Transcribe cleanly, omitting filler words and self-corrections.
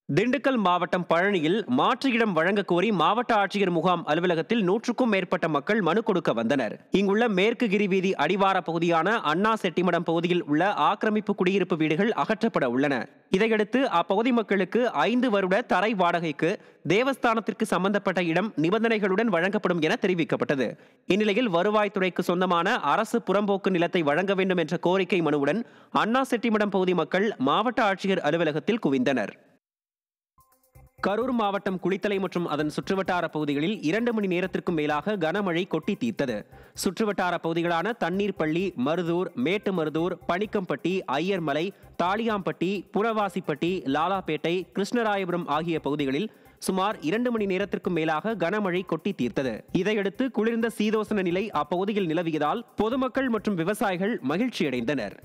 திண்டுக்கல் மாவட்டம் பழனியில் மாற்று இடம் வழங்க கோரி மாவட்ட ஆட்சியர் முகாம் அலுவலகத்தில் 100க்கும் மேற்பட்ட மக்கள் மனு கொடுக்க வந்தனர். இங்குள்ள மேற்கு கிரி வீதி அடிவார பகுதியான அண்ணா செட்டிமடம் பகுதியில் உள்ள ஆக்கிரமிப்பு குடியிருப்பு வீடுகள் அகற்றப்பட உள்ளன. இதையடுத்து அப்பகுதி மக்களுக்கு 5 வருட தரை வாடகைக்கு தேவஸ்தானத்திற்கு சம்பந்தப்பட்ட இடம் நிபந்தனைகளுடன் வழங்கப்படும் என தெரிவிக்கப்பட்டது. இந்நிலையில் வருவாய்த்துறைக்கு சொந்தமான அரசு புறம்போக்கு நிலத்தை வழங்க வேண்டும் என்ற கோரிக்கை மனுவுடன் அண்ணா செட்டிமடம் பகுதி மக்கள் மாவட்ட ஆட்சியர் அலுவலகத்தில் குவிந்தனர். கரூர் மாவட்டம் குளித்தலை மற்றும் அதன் சுற்றுவட்டார பகுதிகளில் 2 மணி நேரத்திற்கும் மேலாக கனமழை கொட்டி தீர்த்தது. சுற்றுவட்டார பகுதிகளான தண்ணீர்பள்ளி, மருதூர், மேட்டுமருதூர், பணிக்கம்பட்டி, ஐயர்மலை, தாளியாம்பட்டி, புறவாசிப்பட்டி, லாலாப்பேட்டை, கிருஷ்ணராயபுரம் ஆகிய பகுதிகளில் சுமார் 2 மணி நேரத்திற்கும் மேலாக கனமழை கொட்டி தீர்த்தது. இதையடுத்து குளிர்ந்த சீதோசன நிலை அப்பகுதியில் நிலவியதால் பொதுமக்கள் மற்றும் விவசாயிகள் மகிழ்ச்சியடைந்தனர்.